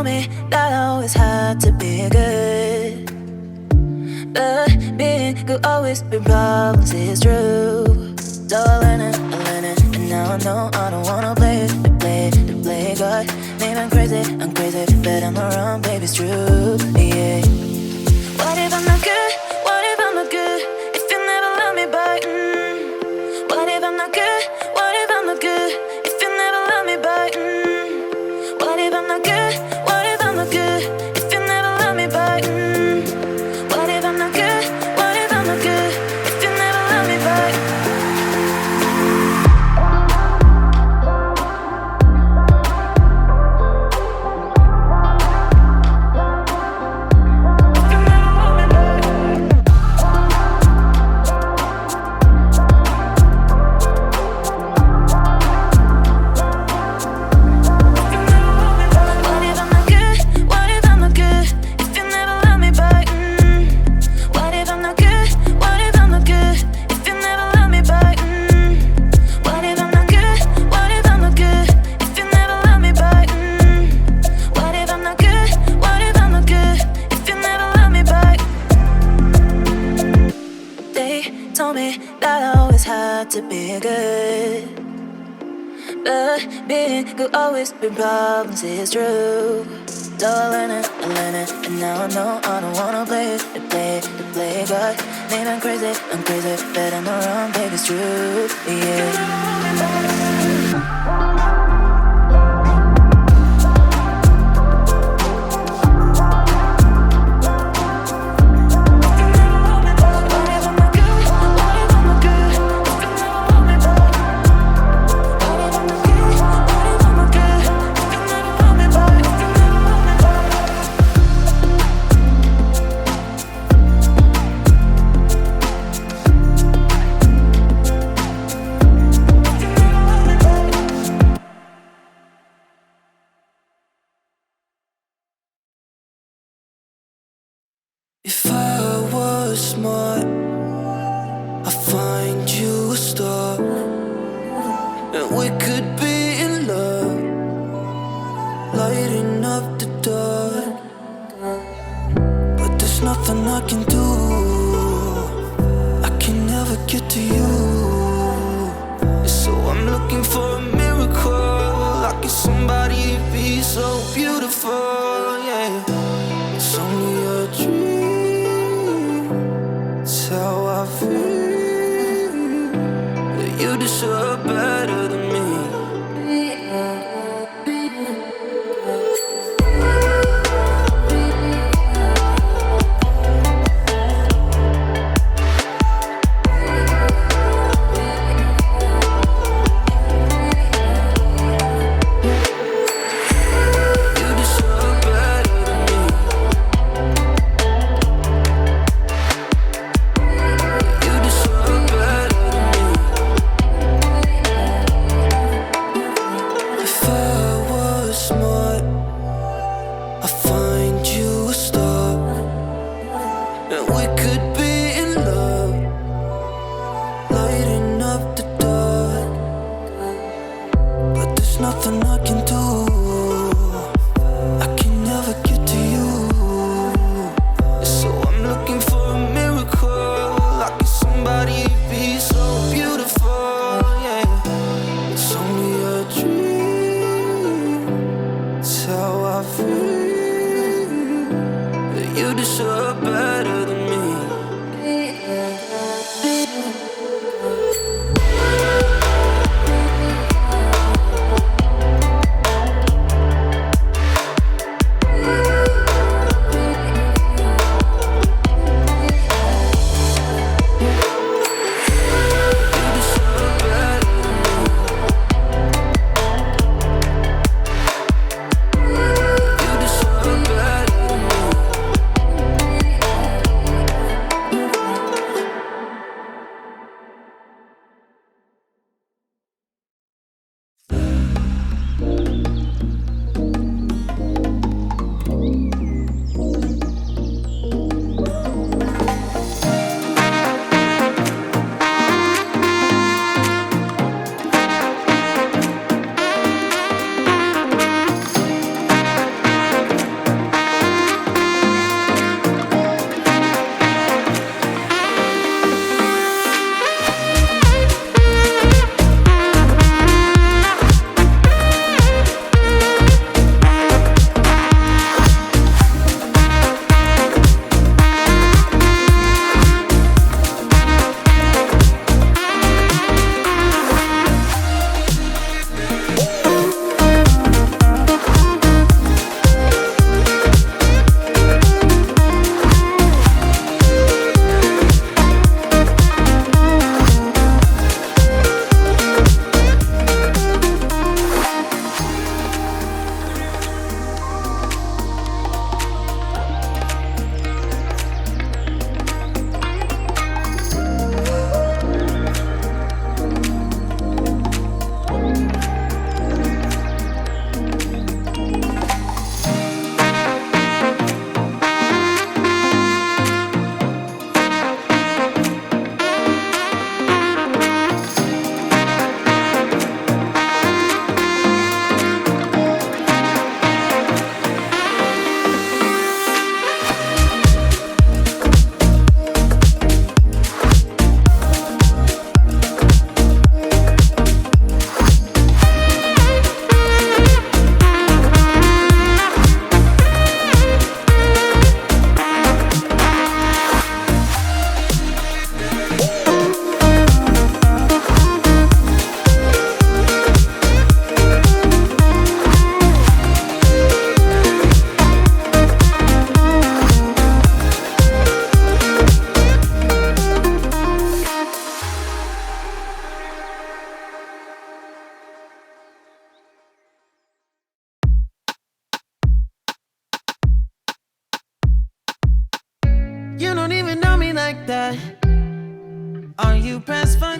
told me that I always had to be good, but being good always been problems, it's true. So I learned it, and now I know I don't wanna play God. Maybe I'm crazy, but I'm not wrong, baby, it's true, yeah. What if I'm not good? What if I'm not good? If you never love me back, What if I'm not good? What if I'm not good? If you never love me back, What if I'm not good? What if I'm not good? If you never love me back, What if I'm not good? What if I'm not good? If you never love me back. To be good, but being good always been problems, it's true. So I learned it, and now I know I don't wanna play God. Maybe I'm crazy, but I'm not wrong, baby, it's true, yeah. If I was smart, I'd find you a star, and we could be in love, lighting up the dark. But there's nothing I can do, I can never get to you. So I'm looking for a miracle, like if somebody be so beautiful, yeah. It's only a dream, it's how I feel, that you deserve better than me.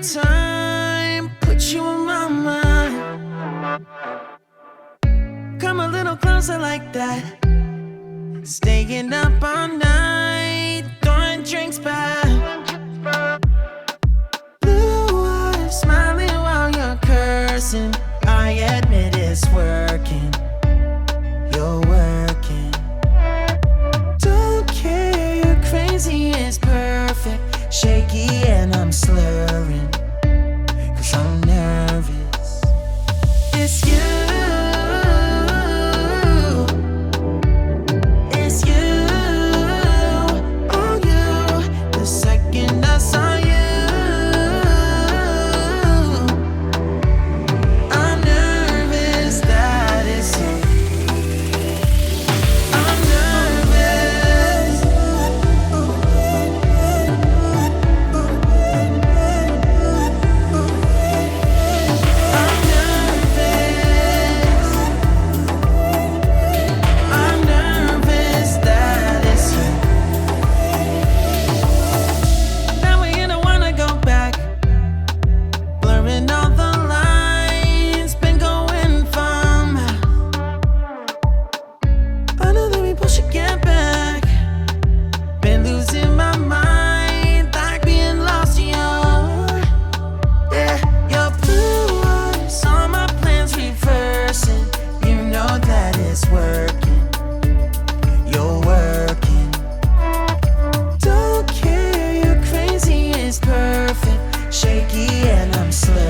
time, put you in my mind. Come a little closer like that. Staying up all night, throwing drinks back. Blue eyes, smiling while you're cursing. I admit it's working. You're working. Don't care, you're crazy, it's perfect. Shaky and I'm slurring, 'cause I'm nervous. It's you. Shaky and I'm slow.